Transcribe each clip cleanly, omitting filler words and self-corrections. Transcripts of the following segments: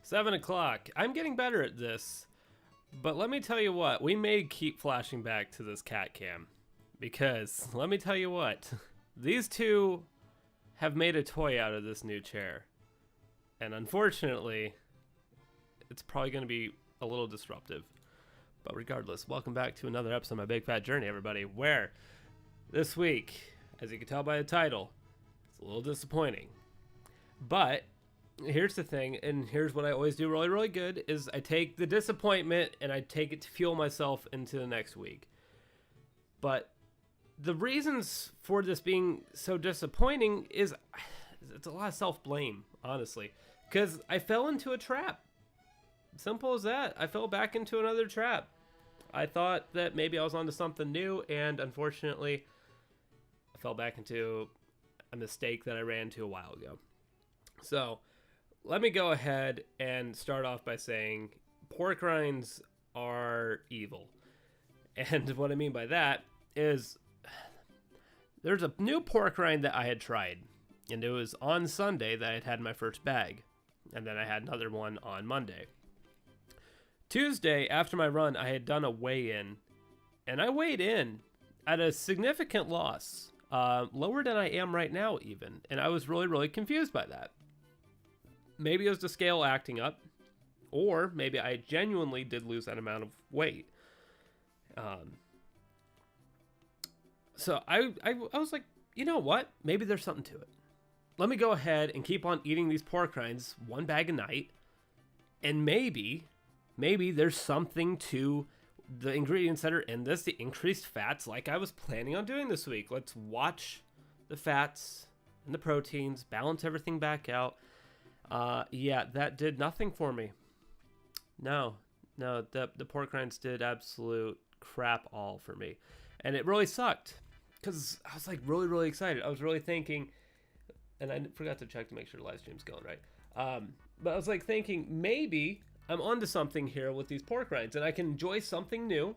7 o'clock. I'm getting better at this, but let me tell you what, we may keep flashing back to this cat cam. Because, let me tell you what, these two have made a toy out of this new chair. And unfortunately, it's probably going to be a little disruptive. But regardless, welcome back to another episode of My Big Fat Journey, everybody, where this week, as you can tell by the title, it's a little disappointing. But here's the thing, and here's what I always do really, really good, is I take the disappointment and I take it to fuel myself into the next week. But the reasons for this being so disappointing is it's a lot of self-blame, honestly, because I fell into a trap. Simple as that. I fell back into another trap. I thought that maybe I was onto something new, and unfortunately, I fell back into a mistake that I ran into a while ago. So, let me go ahead and start off by saying pork rinds are evil. And what I mean by that is there's a new pork rind that I had tried, and it was on Sunday that I had had my first bag, and then I had another one on Monday. Tuesday, after my run, I had done a weigh-in, and I weighed in at a significant loss, lower than I am right now even, and I was really, really confused by that. Maybe it was the scale acting up, or maybe I genuinely did lose that amount of weight. So I was like, you know what? Maybe there's something to it. Let me go ahead and keep on eating these pork rinds, one bag a night, and maybe there's something to the ingredients that are in this, the increased fats, like I was planning on doing this week. Let's watch the fats and the proteins, balance everything back out. Yeah, that did nothing for me. No, the pork rinds did absolute crap all for me. And it really sucked because I was like really, really excited. I was really thinking, and I forgot to check to make sure the live stream's going right. But I was like thinking maybe I'm onto something here with these pork rinds and I can enjoy something new.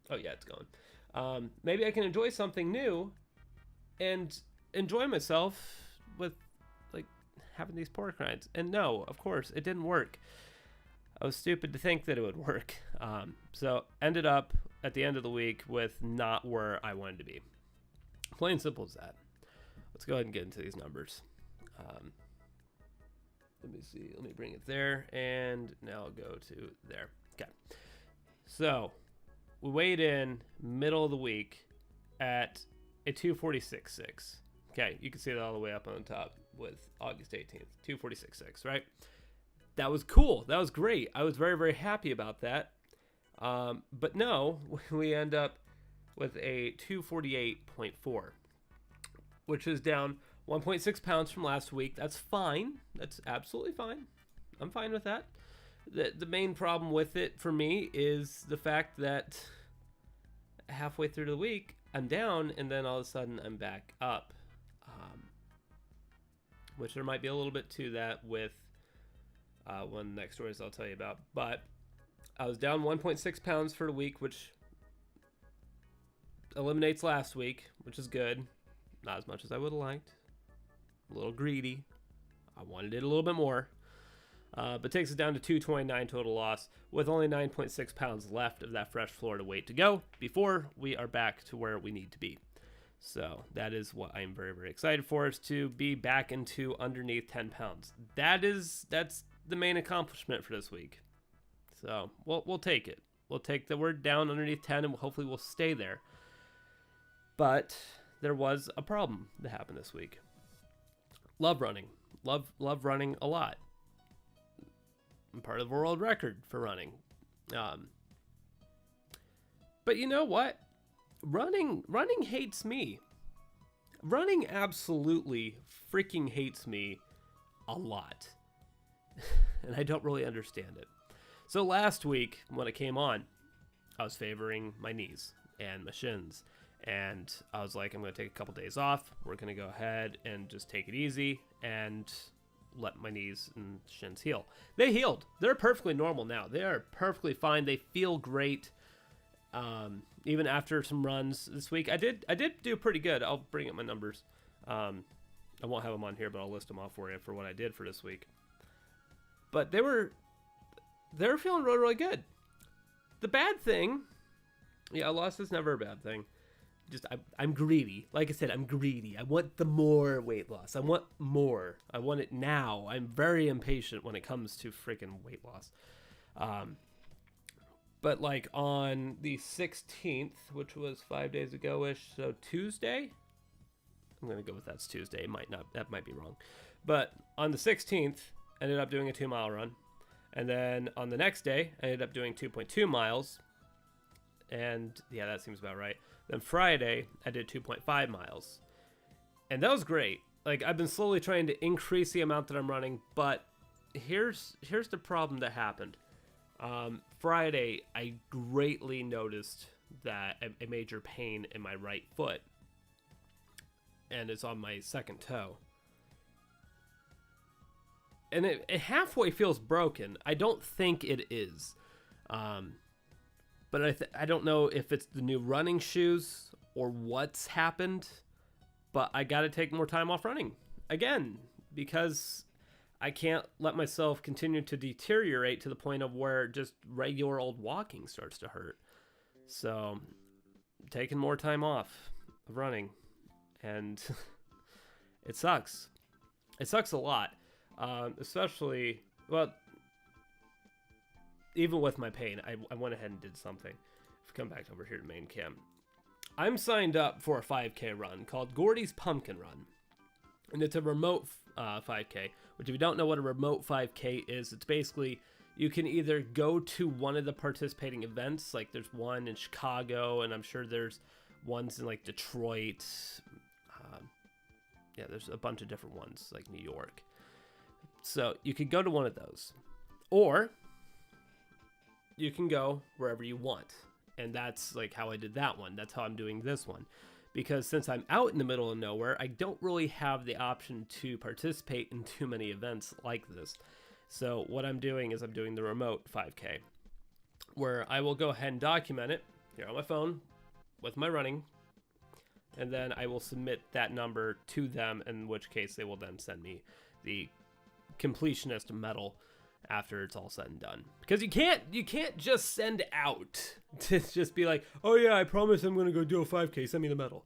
Oh yeah, it's going. Maybe I can enjoy something new and enjoy myself with like having these pork rinds. And no, of course, it didn't work. I was stupid to think that it would work. So ended up at the end of the week with not where I wanted to be. Plain simple as that. Let's go ahead and get into these numbers. Let me see. Let me bring it there. And now I'll go to there. Okay. So we weighed in middle of the week at a 246.6. Okay. You can see that all the way up on the top with August 18th. 246.6, right? That was cool. That was great. I was very, very happy about that. But no, we end up with a 248.4, which is down 1.6 pounds from last week. That's fine. That's absolutely fine. I'm fine with that. The main problem with it for me is the fact that halfway through the week, I'm down, and then all of a sudden I'm back up. Which there might be a little bit to that with one of the next stories I'll tell you about. But I was down 1.6 pounds for the week, which eliminates last week, which is good. Not as much as I would have liked. A little greedy. I wanted it a little bit more. But takes it down to 229 total loss with only 9.6 pounds left of that fresh Florida weight to go before we are back to where we need to be. So that is what I'm very, very excited for, is to be back into underneath 10 pounds. That's the main accomplishment for this week. So we'll take it. We'll take that we're down underneath 10 and hopefully we'll stay there. But there was a problem that happened this week. Love running. Love running a lot. I'm part of the world record for running. But you know what? Running hates me. Running absolutely freaking hates me a lot. And I don't really understand it. So last week, when it came on, I was favoring my knees and my shins. And I was like, I'm going to take a couple days off. We're going to go ahead and just take it easy and let my knees and shins heal. They healed. They're perfectly normal now. They are perfectly fine. They feel great. Even after some runs this week, I did do pretty good. I'll bring up my numbers. I won't have them on here, but I'll list them off for you for what I did for this week. but they were feeling really, really good. The bad thing, yeah, a loss is never a bad thing. Just I'm greedy. Like I said, I'm greedy. I want the more weight loss. I want more. I want it now. I'm very impatient when it comes to freaking weight loss. But like on the 16th, which was 5 days ago-ish, so Tuesday, I'm gonna go with that's Tuesday. It might not. That might be wrong. But on the 16th, I ended up doing a 2-mile run, and then on the next day, I ended up doing 2.2 miles. And yeah, that seems about right. Then Friday, I did 2.5 miles. And that was great. Like, I've been slowly trying to increase the amount that I'm running, but here's the problem that happened. Friday, I greatly noticed that a major pain in my right foot. And it's on my second toe. And it halfway feels broken. I don't think it is. But I don't know if it's the new running shoes or what's happened, but I got to take more time off running again because I can't let myself continue to deteriorate to the point of where just regular old walking starts to hurt. So taking more time off of running, and it sucks. It sucks a lot, especially, well, even with my pain, I went ahead and did something. If we come back over here to main cam, I'm signed up for a 5K run called Gordy's Pumpkin Run. And it's a remote 5K, which if you don't know what a remote 5K is, it's basically you can either go to one of the participating events, like there's one in Chicago, and I'm sure there's ones in like Detroit. Yeah, there's a bunch of different ones, like New York. So you could go to one of those. Or you can go wherever you want. And that's like how I did that one. That's how I'm doing this one. Because since I'm out in the middle of nowhere, I don't really have the option to participate in too many events like this. So what I'm doing is I'm doing the remote 5K, where I will go ahead and document it here on my phone with my running, and then I will submit that number to them, in which case they will then send me the completionist medal after it's all said and done. Because you can't just send out to just be like, oh yeah, I promise I'm gonna go do a 5K, send me the medal.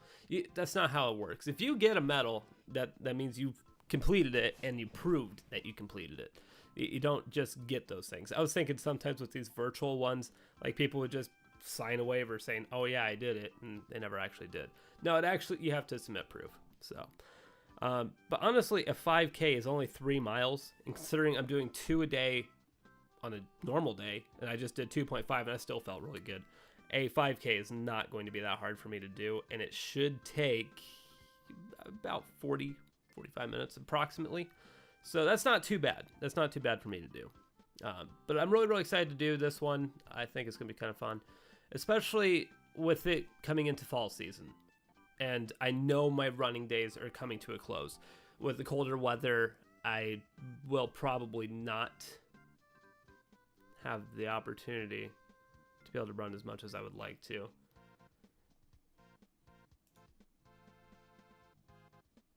That's not how it works. If you get a medal, that means you've completed it and you proved that you completed it. You don't just get those things. I was thinking sometimes with these virtual ones, like people would just sign a waiver saying, oh yeah, I did it, and they never actually did. No, you have to submit proof. So but honestly, a 5K is only 3 miles, and considering I'm doing 2 a day on a normal day, and I just did 2.5 and I still felt really good, a 5K is not going to be that hard for me to do, and it should take about 45 minutes approximately. So that's not too bad. That's not too bad for me to do. But I'm really, really excited to do this one. I think it's going to be kind of fun, especially with it coming into fall season. And I know my running days are coming to a close. With the colder weather, I will probably not have the opportunity to be able to run as much as I would like to.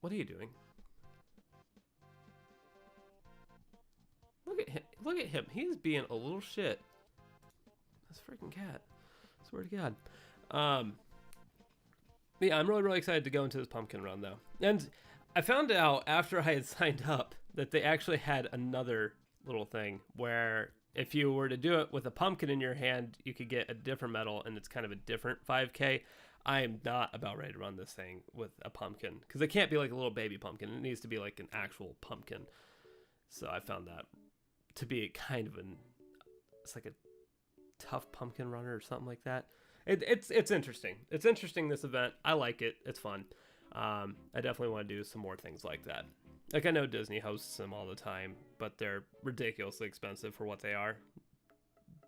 What are you doing? Look at him. Look at him. He's being a little shit. That's a freaking cat. I swear to God. Yeah, I'm really, really excited to go into this pumpkin run, though. And I found out after I had signed up that they actually had another little thing where if you were to do it with a pumpkin in your hand, you could get a different medal, and it's kind of a different 5K. I am not about ready to run this thing with a pumpkin, because it can't be like a little baby pumpkin. It needs to be like an actual pumpkin. So I found that to be kind of it's like a tough pumpkin runner or something like that. It's interesting. It's interesting, this event. I like it. It's fun. I definitely want to do some more things like that. Like, I know Disney hosts them all the time, but they're ridiculously expensive for what they are.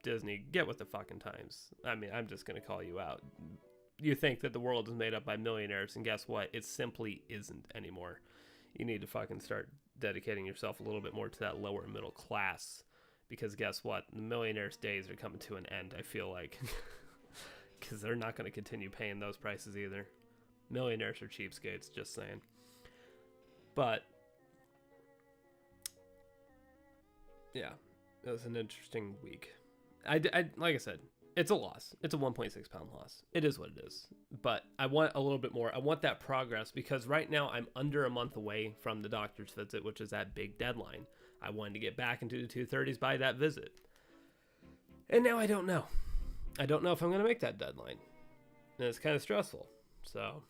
Disney, get with the fucking times. I mean, I'm just going to call you out. You think that the world is made up by millionaires, and guess what? It simply isn't anymore. You need to fucking start dedicating yourself a little bit more to that lower middle class, because guess what? The millionaires' days are coming to an end, I feel like. Because they're not going to continue paying those prices either. Millionaires are cheapskates, just saying. But Yeah, it was an interesting week. Like I said, it's a loss. It's a 1.6 pound loss. It is what it is. But I want a little bit more. I want that progress because right now I'm under a month away from the doctor's visit, which is that big deadline. I wanted to get back into the 230s by that visit. And now I don't know. I don't know if I'm going to make that deadline. And it's kind of stressful. So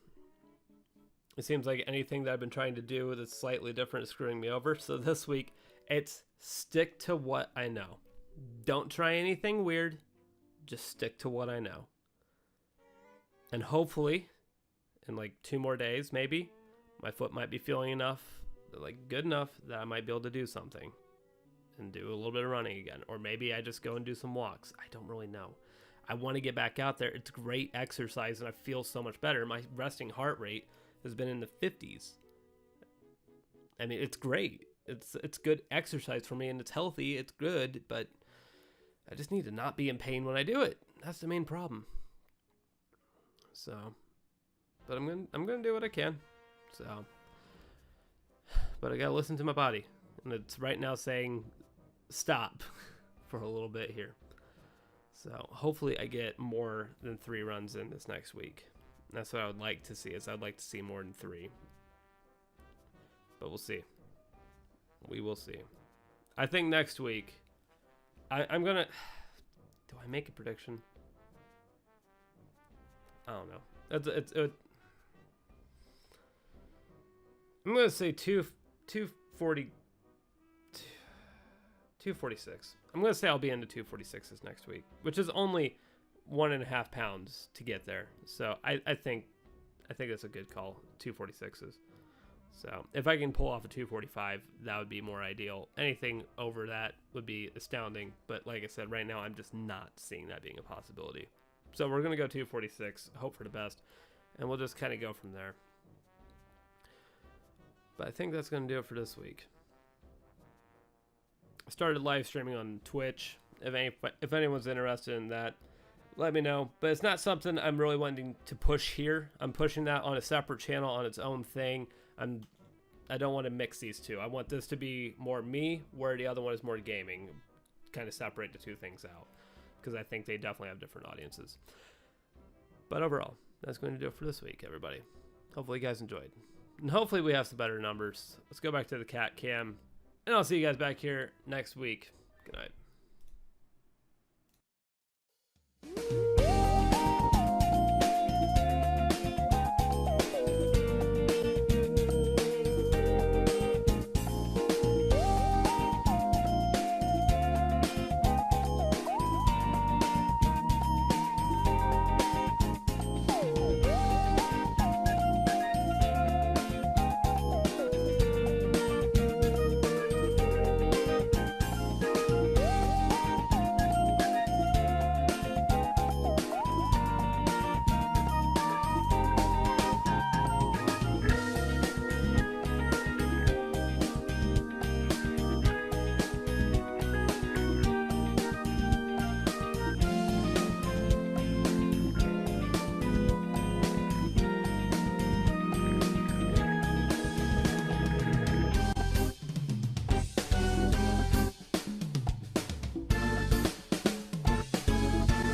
it seems like anything that I've been trying to do that's slightly different is screwing me over. So this week, it's stick to what I know. Don't try anything weird. Just stick to what I know. And hopefully, in like 2 more days, maybe, my foot might be feeling enough, like good enough that I might be able to do something and do a little bit of running again. Or maybe I just go and do some walks. I don't really know. I want to get back out there. It's great exercise and I feel so much better. My resting heart rate has been in the 50s. I mean, it's great. It's good exercise for me and it's healthy. It's good, but I just need to not be in pain when I do it. That's the main problem. So, but I'm gonna do what I can. So, but I gotta listen to my body, and it's right now saying stop for a little bit here. So hopefully I get more than 3 runs in this next week. That's what I would like to see. Is I'd like to see more than 3. But we'll see. We will see. I think next week. I'm gonna. Do I make a prediction? I don't know. I'm gonna say 240, 246. I'm gonna say I'll be into 246s next week, which is only 1.5 pounds to get there. So I think that's a good call. 246s. So if I can pull off a 245, that would be more ideal. Anything over that would be astounding. But like I said, right now I'm just not seeing that being a possibility. So we're going to go 246, hope for the best, and we'll just kind of go from there. But I think that's going to do it for this week. I started live streaming on Twitch. If anyone's interested in that, let me know. But it's not something I'm really wanting to push here. I'm pushing that on a separate channel on its own thing. I don't want to mix these two. I want this to be more me, where the other one is more gaming. Kind of separate the 2 things out, because I think they definitely have different audiences. But overall, that's going to do it for this week, everybody. Hopefully you guys enjoyed. And hopefully we have some better numbers. Let's go back to the cat cam. And I'll see you guys back here next week. Good night.